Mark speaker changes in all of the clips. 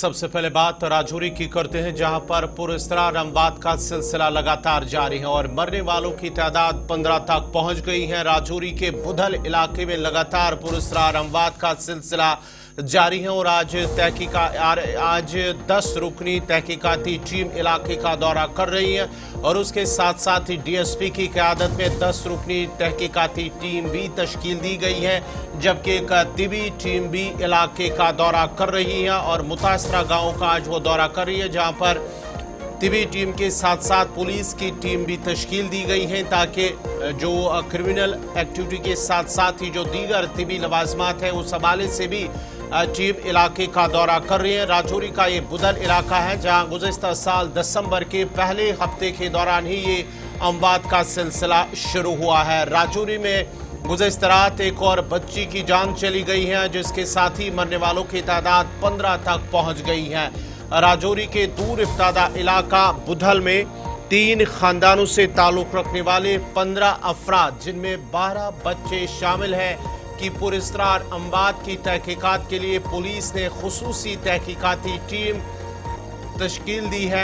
Speaker 1: सबसे पहले बात राजौरी की करते हैं, जहां पर पुरस्कार अमवात का सिलसिला लगातार जारी है और मरने वालों की तादाद 15 तक पहुंच गई है। राजौरी के बुधल इलाके में लगातार पुरस्कार अमवात का सिलसिला जारी है और आज 10 रुकनी तहकीकाती टीम इलाके का दौरा कर रही है और उसके साथ साथ ही डीएसपी की क़यादत में 10 रुकनी तहकीकाती टीम भी तश्कील दी गई है, जबकि एक तिबी टीम भी इलाके का दौरा कर रही है और मुतासरा गांव का आज वो दौरा कर रही है, जहां पर तिबी टीम के साथ साथ पुलिस की टीम भी तश्कील दी गई है ताकि जो क्रिमिनल एक्टिविटी के साथ साथ ही जो दीगर तिबी लवाजमात है उस हवाले से भी टीम इलाके का दौरा कर रही है। राजौरी का ये बुधल इलाका है जहां गुज़िश्ता साल दिसंबर के पहले हफ्ते के दौरान ही ये अमवात का सिलसिला शुरू हुआ है। राजौरी में गुज़िश्ता रात एक और बच्ची की जान चली गई है, जिसके साथ ही मरने वालों की तादाद 15 तक पहुंच गई है। राजौरी के दूर इफ्तादा इलाका बुधल में 3 खानदानों से ताल्लुक रखने वाले 15 अफराद, जिनमें 12 बच्चे शामिल हैं, की पुरस्कार अमवात की तहकीकात के लिए पुलिस ने खुसूसी तहकीकाती टीम तश्कील दी है।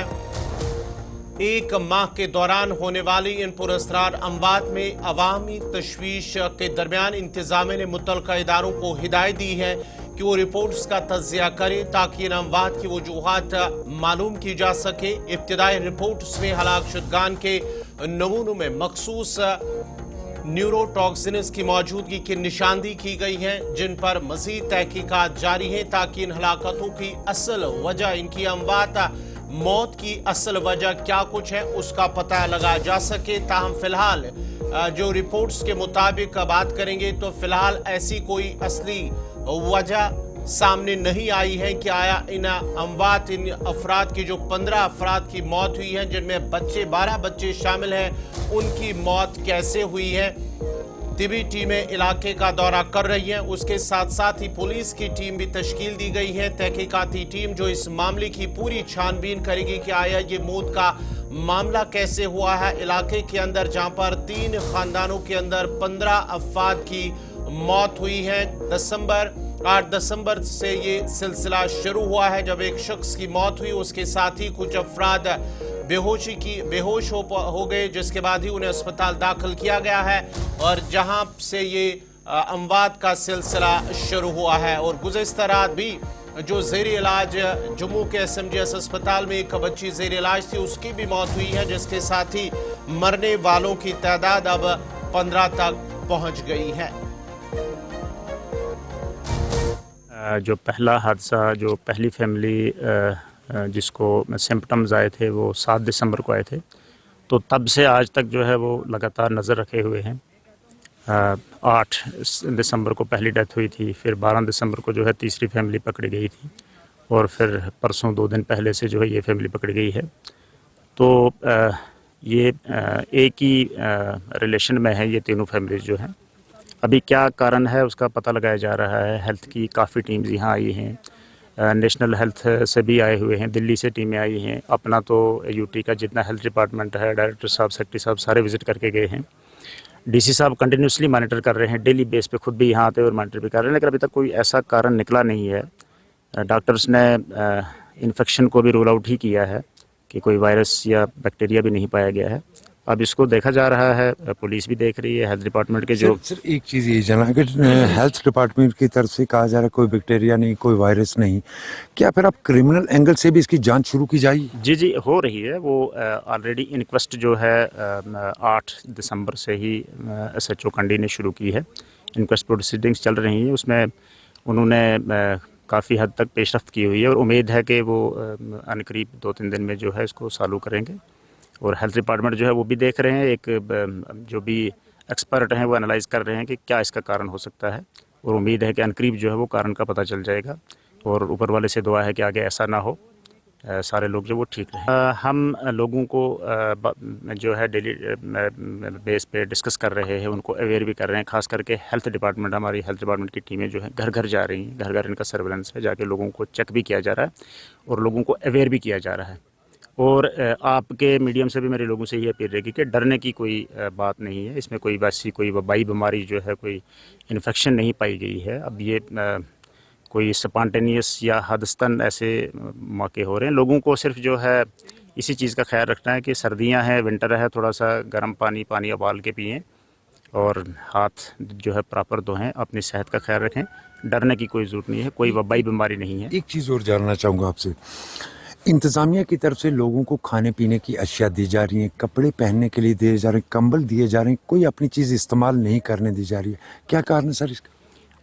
Speaker 1: एक माह के दौरान होने वाली इन पुरस्कार अमवात में अवामी तशवीश के दरमियान इंतजामिया ने मुतल्लिका इदारों को हिदायत दी है कि वो रिपोर्ट्स का तज्जिया करें ताकि इन अमवात की वजूहात मालूम की जा सके। इब्तिदाई रिपोर्ट्स में हलाक शुदगान के नमूनों में मखसूस न्यूरोटॉक्सिन्स की मौजूदगी की निशानदी की गई है, जिन पर मजीद तहकीकात जारी है ताकि इन हलाकतों की असल वजह, इनकी अमवात मौत की असल वजह क्या कुछ है उसका पता लगाया जा सके। ताहम फिलहाल जो रिपोर्ट्स के मुताबिक बात करेंगे तो फिलहाल ऐसी कोई असली वजह सामने नहीं आई है कि आया इन अमवात, इन अफराद की जो 15 अफराद की मौत हुई है, जिनमें 12 बच्चे शामिल हैं, उनकी मौत कैसे हुई है। तिबी टीमें इलाके का दौरा कर रही हैं, उसके साथ साथ ही पुलिस की टीम भी तश्कील दी गई है, तहकीकाती टीम जो इस मामले की पूरी छानबीन करेगी कि आया ये मौत का मामला कैसे हुआ है इलाके के अंदर, जहां पर 3 खानदानों के अंदर 15 अफराद की मौत हुई है। 8 दिसंबर से ये सिलसिला शुरू हुआ है जब एक शख्स की मौत हुई, उसके साथ ही कुछ अफराद बेहोश हो गए, जिसके बाद ही उन्हें अस्पताल दाखिल किया गया है और जहां से ये अमवात का सिलसिला शुरू हुआ है। और गुज़िश्ता रात भी जो ज़ेर इलाज जम्मू के SMGS अस्पताल में एक बच्ची ज़ेर इलाज थी, उसकी भी मौत हुई है, जिसके साथ ही मरने वालों की तादाद अब 15 तक पहुंच गई है।
Speaker 2: जो पहला हादसा, जो पहली फैमिली जिसको सिम्पटम्स आए थे वो 7 दिसंबर को आए थे, तो तब से आज तक जो है वो लगातार नज़र रखे हुए हैं। 8 दिसंबर को पहली डेथ हुई थी, फिर 12 दिसंबर को जो है तीसरी फैमिली पकड़ी गई थी और फिर परसों 2 दिन पहले से जो है ये फैमिली पकड़ी गई है। तो ये एक ही रिलेशन में है ये तीनों फैमिलीज जो हैं। अभी क्या कारण है उसका पता लगाया जा रहा है। हेल्थ की काफ़ी टीम्स यहाँ आई हैं, नेशनल हेल्थ से भी आए हुए हैं, दिल्ली से टीमें आई हैं, अपना तो यूटी का जितना हेल्थ डिपार्टमेंट है, डायरेक्टर साहब, सेक्रेटरी साहब सारे विजिट करके गए हैं। डीसी साहब कंटिन्यूसली मॉनिटर कर रहे हैं, डेली बेस पे खुद भी यहाँ आते और मॉनिटर भी कर रहे हैं, लेकिन अभी तक कोई ऐसा कारण निकला नहीं है। डॉक्टर्स ने इन्फेक्शन को भी रूल आउट ही किया है कि कोई वायरस या बैक्टीरिया भी नहीं पाया गया है। अब इसको देखा जा रहा है, पुलिस भी देख रही है, हेल्थ डिपार्टमेंट के जो
Speaker 3: सर एक चीज़ ये जाना कि हेल्थ डिपार्टमेंट की तरफ से कहा जा रहा है कोई बैक्टीरिया नहीं, कोई वायरस नहीं, क्या फिर अब क्रिमिनल एंगल से भी इसकी जांच शुरू की जाएगी?
Speaker 2: जी हो रही है। वो ऑलरेडी इंक्वेस्ट जो है 8 दिसंबर से ही SHO कंडी ने शुरू की है। इंक्वेस्ट प्रोसीडिंग्स चल रही हैं, उसमें उन्होंने काफ़ी हद तक पेशरफ्त की हुई है और उम्मीद है कि वो अनकरीब 2-3 दिन में जो है इसको चालू करेंगे। और हेल्थ डिपार्टमेंट जो है वो भी देख रहे हैं, एक जो भी एक्सपर्ट हैं वो एनालाइज कर रहे हैं कि क्या इसका कारण हो सकता है और उम्मीद है कि अनकरीब जो है वो कारण का पता चल जाएगा और ऊपर वाले से दुआ है कि आगे ऐसा ना हो, सारे लोग जो वो ठीक रहें। हम लोगों को जो है डेली बेस पे डिस्कस कर रहे हैं, उनको अवेयर भी कर रहे हैं, खास करके हेल्थ डिपार्टमेंट, हमारी हेल्थ डिपार्टमेंट की टीमें जो है घर घर जा रही हैं, घर घर इनका सर्वेलेंस है, जाके लोगों को चेक भी किया जा रहा है और लोगों को अवेयर भी किया जा रहा है। और आपके मीडियम से भी मेरे लोगों से ये अपील रहेगी कि डरने की कोई बात नहीं है, इसमें कोई वैसी कोई वबाई बीमारी जो है, कोई इन्फेक्शन नहीं पाई गई है। अब ये कोई स्पॉन्टेनियस या हदस्तन ऐसे मौके हो रहे हैं। लोगों को सिर्फ जो है इसी चीज़ का ख्याल रखना है कि सर्दियां हैं, विंटर है, थोड़ा सा गर्म पानी उबाल के पिएं और हाथ जो है प्रॉपर धोएं, अपनी सेहत का ख्याल रखें। डरने की कोई ज़रूरत नहीं है, कोई वबाई बीमारी नहीं है।
Speaker 3: एक चीज़ और जानना चाहूँगा आपसे, इंतज़ामिया की तरफ से लोगों को खाने पीने की अशिया दी जा रही हैं, कपड़े पहनने के लिए दिए जा रहे हैं, कंबल दिए जा रहे हैं, कोई अपनी चीज़ इस्तेमाल नहीं करने दी जा रही है, क्या कारण है सर इसका?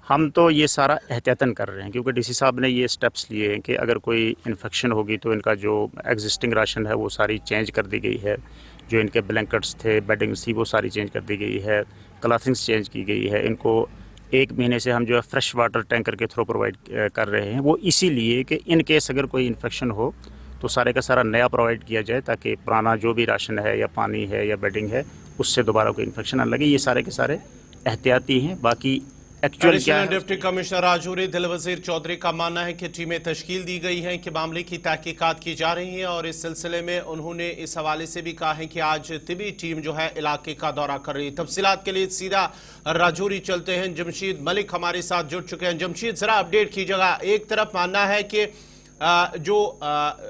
Speaker 2: हम तो ये सारा एहतियातन कर रहे हैं क्योंकि डीसी साहब ने ये स्टेप्स लिए हैं कि अगर कोई इन्फेक्शन होगी तो इनका जो एग्जिस्टिंग राशन है वो सारी चेंज कर दी गई है। जो इनके ब्लैंकेट्स थे, बेडिंग्स थी, वो सारी चेंज कर दी गई है, क्लॉथिंग्स चेंज की गई है। इनको 1 महीने से हम जो है फ्रेश वाटर टैंकर के थ्रू प्रोवाइड कर रहे हैं। वो इसीलिए कि इन केस अगर कोई इन्फेक्शन हो तो सारे का सारा नया प्रोवाइड किया जाए, ताकि पुराना जो भी राशन है या पानी है या बेडिंग है उससे दोबारा कोई इन्फेक्शन ना लगे। ये सारे के सारे एहतियाती हैं। बाकी एक्चुअल क्या है,
Speaker 1: डिप्टी कमिश्नर राजौरी दिलवजीर चौधरी का मानना है कि टीमें तश्कील दी गई हैं कि मामले की तहकीकात की जा रही हैं और इस सिलसिले में उन्होंने इस हवाले से भी कहा है कि आज तिबी टीम जो है इलाके का दौरा कर रही है। तफसीलात के लिए सीधा राजौरी चलते हैं। जमशीद मलिक हमारे साथ जुड़ चुके हैं। जमशीद, जरा अपडेट कीजिएगा। एक तरफ मानना है कि जो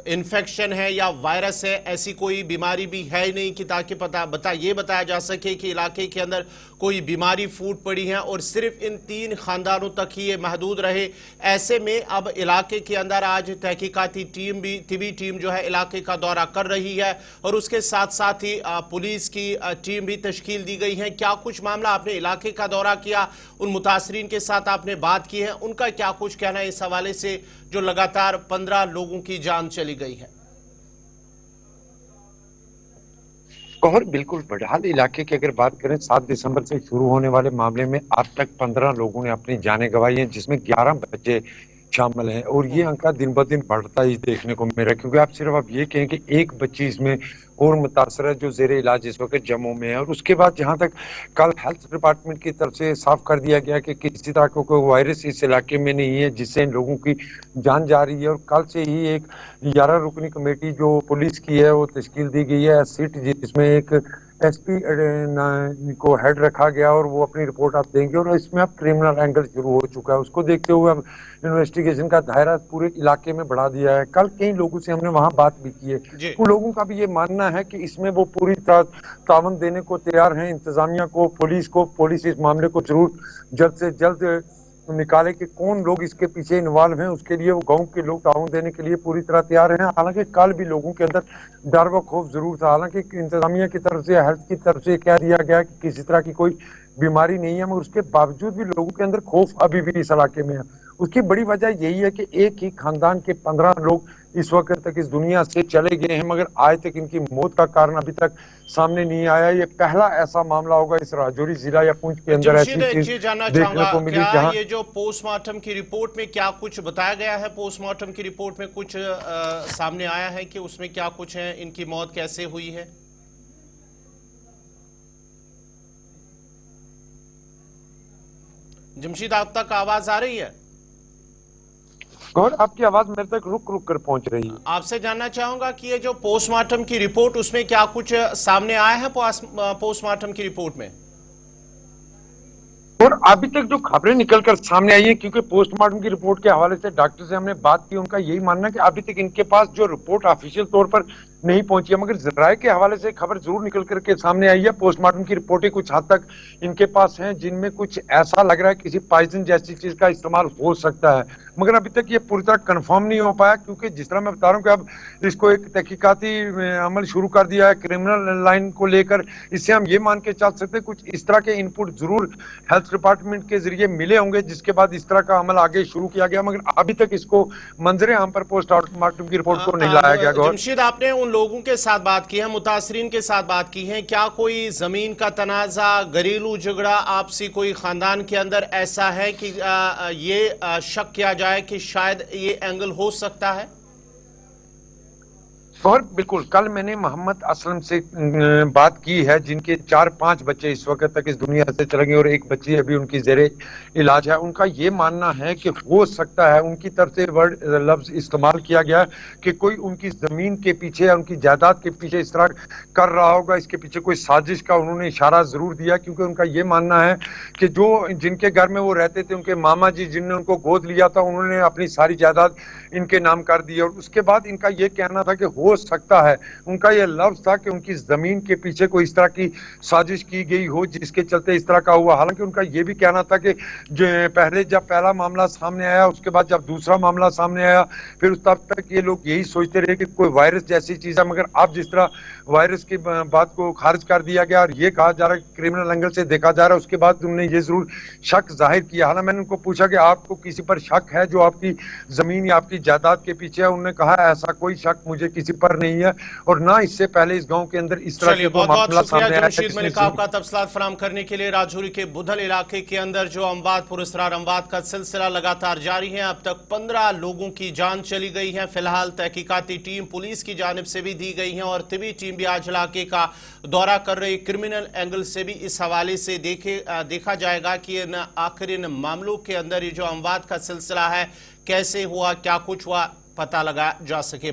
Speaker 1: इन्फेक्शन है या वायरस है, ऐसी कोई बीमारी भी है ही नहीं कि ताकि बताया जा सके कि इलाके के अंदर कोई बीमारी फूट पड़ी है और सिर्फ इन 3 खानदानों तक ही ये महदूद रहे। ऐसे में अब इलाके के अंदर आज तहकीकाती टीम भी, तिबी टीम जो है इलाके का दौरा कर रही है और उसके साथ साथ ही पुलिस की टीम भी तश्कील दी गई है। क्या कुछ मामला, आपने इलाके का दौरा किया, उन मुतासरीन के साथ आपने बात की है, उनका क्या कुछ कहना है इस हवाले से जो लगातार 15 लोगों की जान चली गई है?
Speaker 3: गौहर, बिल्कुल बड़हाल इलाके की अगर बात करें, 7 दिसंबर से शुरू होने वाले मामले में अब तक 15 लोगों ने अपनी जानें गंवाई हैं, जिसमें 11 बच्चे शामिल हैं और ये आंकड़ा दिन ब दिन बढ़ता ही देखने को मिल रहा है। क्योंकि आप सिर्फ ये कहें कि एक बच्ची इसमें और मुतासर है जो जेरे इलाज इस वक्त जम्मू में है। और उसके बाद जहां तक कल हेल्थ डिपार्टमेंट की तरफ से साफ कर दिया गया कि किसी तरह का कोई वायरस इस इलाके में नहीं है जिससे इन लोगों की जान जा रही है। और कल से ही एक 11 रुकनी कमेटी जो पुलिस की है वो तश्कील दी गई है सीट, जिसमें एक एसपी को हेड रखा गया और वो अपनी रिपोर्ट आप देंगे। और इसमें अब क्रिमिनल एंगल शुरू हो चुका है, उसको देखते हुए अब इन्वेस्टिगेशन का दायरा पूरे इलाके में बढ़ा दिया है। कल कई लोगों से हमने वहां बात भी की है, उन लोगों का भी ये मानना है कि इसमें वो पूरी तरह तावन देने को तैयार हैं इंतजामिया को, पुलिस इस मामले को जरूर जल्द से जल्द निकाले कि कौन लोग इसके पीछे इन्वॉल्व हैं। उसके लिए वो गांव के लोग ताउन देने के लिए पूरी तरह तैयार हैं। हालांकि कल भी लोगों के अंदर डर व खौफ जरूर था। हालांकि इंतजामिया की तरफ से, हेल्थ की तरफ से कह दिया गया कि किसी तरह की कोई बीमारी नहीं है, मगर उसके बावजूद भी लोगों के अंदर खौफ अभी भी इस इलाके में है। उसकी बड़ी वजह यही है कि एक ही खानदान के 15 लोग इस वक्त तक इस दुनिया से चले गए हैं, मगर आज तक इनकी मौत का कारण अभी तक सामने नहीं आया। ये पहला ऐसा मामला होगा इस राजौरी जिला या पुंछ के अंदर ऐसी चीज देखने को मिली।
Speaker 1: क्या ये जो पोस्टमार्टम की रिपोर्ट में क्या कुछ बताया गया है, पोस्टमार्टम की रिपोर्ट में कुछ सामने आया है कि उसमें क्या कुछ है, इनकी मौत कैसे हुई है? जमशीद, आप तक आवाज आ रही है?
Speaker 3: और आपकी आवाज मेरे तक रुक रुक कर पहुंच रही है।
Speaker 1: आपसे जानना चाहूंगा कि ये जो पोस्टमार्टम की रिपोर्ट, उसमें क्या कुछ सामने आया है पोस्टमार्टम की रिपोर्ट में?
Speaker 3: और अभी तक जो खबरें निकलकर सामने आई है, क्योंकि पोस्टमार्टम की रिपोर्ट के हवाले से डॉक्टर से हमने बात की, उनका यही मानना है कि अभी तक इनके पास जो रिपोर्ट ऑफिशियल तौर पर नहीं पहुंची है, मगर जराये के हवाले से खबर जरूर निकल करके सामने आई है। पोस्टमार्टम की रिपोर्टें कुछ हद तक इनके पास हैं, जिनमें कुछ ऐसा लग रहा है किसी पॉइजन जैसी चीज का इस्तेमाल हो सकता है, मगर अभी तक ये पूरी तरह कंफर्म नहीं हो पाया। क्योंकि जिस तरह मैं बता रहा हूँ कि अब इसको एक तहकीकाती अमल शुरू कर दिया है क्रिमिनल लाइन को लेकर, इससे हम ये मान के चल सकते हैं कुछ इस तरह के इनपुट जरूर हेल्थ डिपार्टमेंट के जरिए मिले होंगे, जिसके बाद इस तरह का अमल आगे शुरू किया गया, मगर अभी तक इसको मंजरे आम पर पोस्टमार्टम की रिपोर्ट को नहीं लाया गया।
Speaker 1: जमशीद, आपने उन लोगों के साथ बात की है, मुतासरीन के साथ बात की है, क्या कोई जमीन का तनाजा, घरेलू झगड़ा, आपसी कोई खानदान के अंदर ऐसा है कि ये शक किया जाए कि शायद ये एंगल हो सकता है?
Speaker 3: और बिल्कुल कल मैंने मोहम्मद असलम से बात की है, जिनके 4-5 बच्चे इस वक्त तक इस दुनिया से चले गए और एक बच्ची अभी उनकी जेरे इलाज है। उनका ये मानना है कि हो सकता है, उनकी तरफ से वर्ड लफ्ज इस्तेमाल किया गया कि कोई उनकी जमीन के पीछे या उनकी जायदाद के पीछे इस तरह कर रहा होगा। इसके पीछे कोई साजिश का उन्होंने इशारा जरूर दिया, क्योंकि उनका ये मानना है कि जो जिनके घर में वो रहते थे, उनके मामा जी जिनने उनको गोद लिया था, उन्होंने अपनी सारी जायदाद इनके नाम कर दी। और उसके बाद इनका ये कहना था कि हो सकता है, उनका ये लफ्ज था कि उनकी जमीन के पीछे कोई इस तरह की साजिश की गई हो जिसके चलते इस तरह का हुआ। हालांकि उनका ये भी कहना था कि पहले जब पहला मामला सामने आया, उसके बाद जब दूसरा मामला सामने आया, फिर तब तक ये लोग यही सोचते रहे कि कोई वायरस जैसी चीज है। मगर अब जिस तरह वायरस की बात को खारिज कर दिया गया और ये कहा जा रहा है क्रिमिनल एंगल से देखा जा रहा है, उसके बाद उन्होंने ये जरूर शक जाहिर किया। हालांकि मैंने उनको पूछा कि आपको किसी पर शक है जो आपकी जमीन या आपकी जायदाद के पीछे है? उन्होंने कहा ऐसा कोई शक मुझे किसी पर नहीं है, और ना इससे पहले इस गांव के अंदर इस तरह
Speaker 1: चलिए,
Speaker 3: के
Speaker 1: बहुत बहुत
Speaker 3: मामला
Speaker 1: शुक्रिया
Speaker 3: सामने आया
Speaker 1: जमशीद मलिक आपका तफसीलात फराहम करने के लिए। राजौरी के बुधल इलाके के अंदर जो अमवात पुरस्कार अमवात का सिलसिला लगातार जारी है। अब तक 15 लोगों की जान चली गई है। फिलहाल तहकीकाती टीम पुलिस की जानिब से भी दी गई है और तिबी टीम भी आज इलाके का दौरा कर रही। क्रिमिनल एंगल से भी इस हवाले से देखा जाएगा कि आखिर इन मामलों के अंदर ये जो अमवात का सिलसिला है कैसे हुआ, क्या कुछ हुआ, पता लगा जा सके।